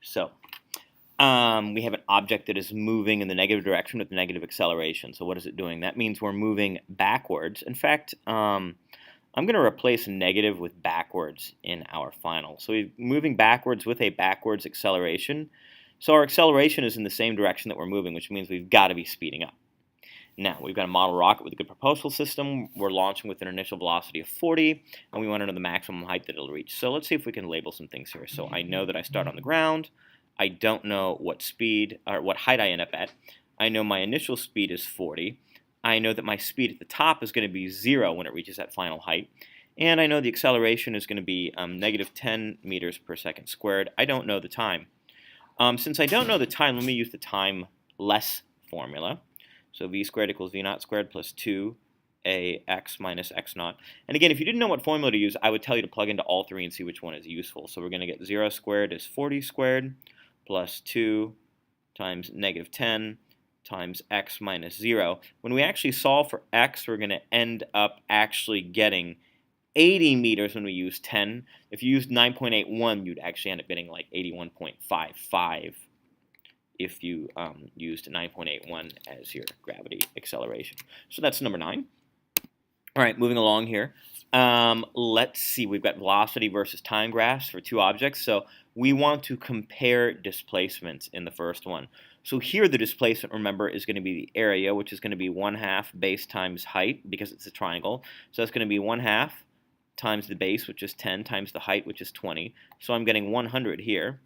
So we have an object that is moving in the negative direction with negative acceleration. So what is it doing? That means we're moving backwards. In fact, I'm going to replace negative with backwards in our final. So we're moving backwards with a backwards acceleration. So our acceleration is in the same direction that we're moving, which means we've got to be speeding up. Now, we've got a model rocket with a good propulsion system. We're launching with an initial velocity of 40, and we want to know the maximum height that it'll reach. So let's see if we can label some things here. So I know that I start on the ground. I don't know what speed or what height I end up at. I know my initial speed is 40. I know that my speed at the top is going to be 0 when it reaches that final height. And I know the acceleration is going to be negative 10 meters per second squared. I don't know the time. Since I don't know the time, let me use the time less formula. So v squared equals v naught squared plus 2ax minus x naught. And again, if you didn't know what formula to use, I would tell you to plug into all three and see which one is useful. So we're going to get 0 squared is 40 squared plus 2 times negative 10 times x minus 0. When we actually solve for x, we're going to end up actually getting 80 meters when we use 10. If you used 9.81, you'd actually end up getting like 81.55 if you used 9.81 as your gravity acceleration. So that's number 9. All right, moving along here. Let's see, we've got velocity versus time graphs for two objects. So we want to compare displacements in the first one. So here the displacement, remember, is going to be the area, which is going to be 1/2 base times height, because it's a triangle. So that's going to be 1/2 times the base, which is 10, times the height, which is 20. So I'm getting 100 here.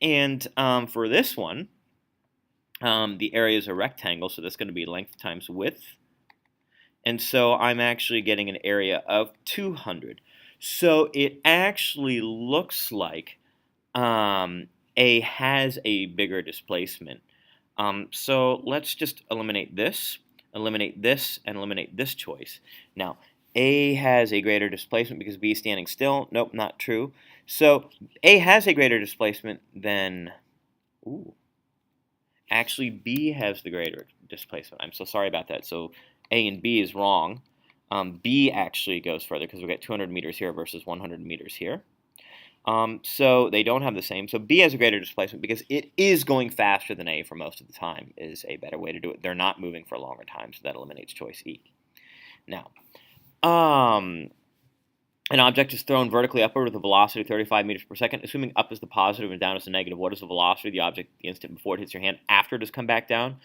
And for this one, the area is a rectangle, so that's going to be length times width. And so I'm actually getting an area of 200. So it actually looks like A has a bigger displacement. So let's just eliminate this, and eliminate this choice. Now, A has a greater displacement because B is standing still. Nope, not true. So A has a greater displacement than, actually B has the greater displacement. I'm so sorry about that. So A and B is wrong. B actually goes further because we got 200 meters here versus 100 meters here. So they don't have the same. So B has a greater displacement because it is going faster than A for most of the time is a better way to do it. They're not moving for a longer time, so that eliminates choice E. Now, an object is thrown vertically upward with a velocity of 35 meters per second. Assuming up is the positive and down is the negative, what is the velocity of the object the instant before it hits your hand after it has come back down?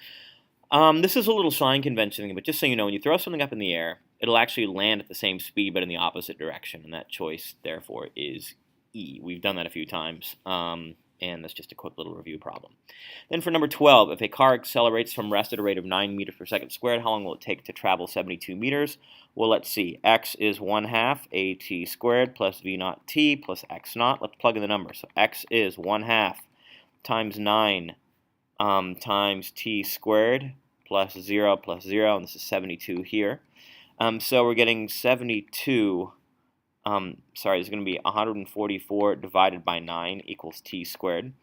This is a little sign convention, but just so you know, when you throw something up in the air, it'll actually land at the same speed but in the opposite direction, and that choice, therefore, is E. We've done that a few times, and that's just a quick little review problem. Then for number 12, if a car accelerates from rest at a rate of 9 meters per second squared, how long will it take to travel 72 meters? Well, let's see. X is 1/2 at squared plus v naught t plus x naught. Let's plug in the number. So x is 1/2 times 9 times t squared plus 0, and this is 72 here. So we're getting 72, sorry, it's going to be 144 divided by 9 equals t squared.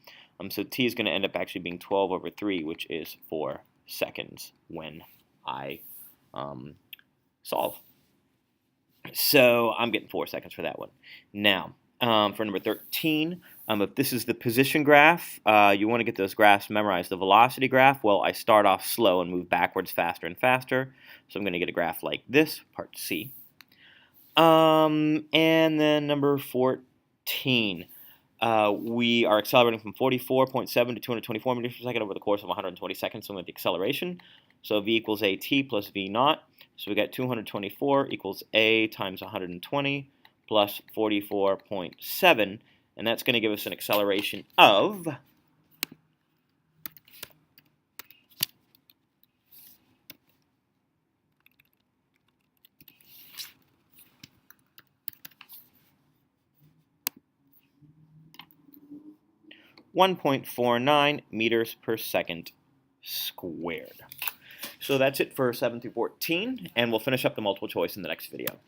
So t is going to end up actually being 12 over 3, which is 4 seconds when I solve. So I'm getting 4 seconds for that one. Now, for number 13, if this is the position graph, you want to get those graphs memorized. The velocity graph, well, I start off slow and move backwards faster and faster. So I'm going to get a graph like this, part C. And then number 14, we are accelerating from 44.7 to 224 meters per second over the course of 120 seconds. So with the acceleration, so v equals at plus v naught. So we got 224 equals a times 120 plus 44.7, and that's going to give us an acceleration of 1.49 meters per second squared. So that's it for 7 through 14, and we'll finish up the multiple choice in the next video.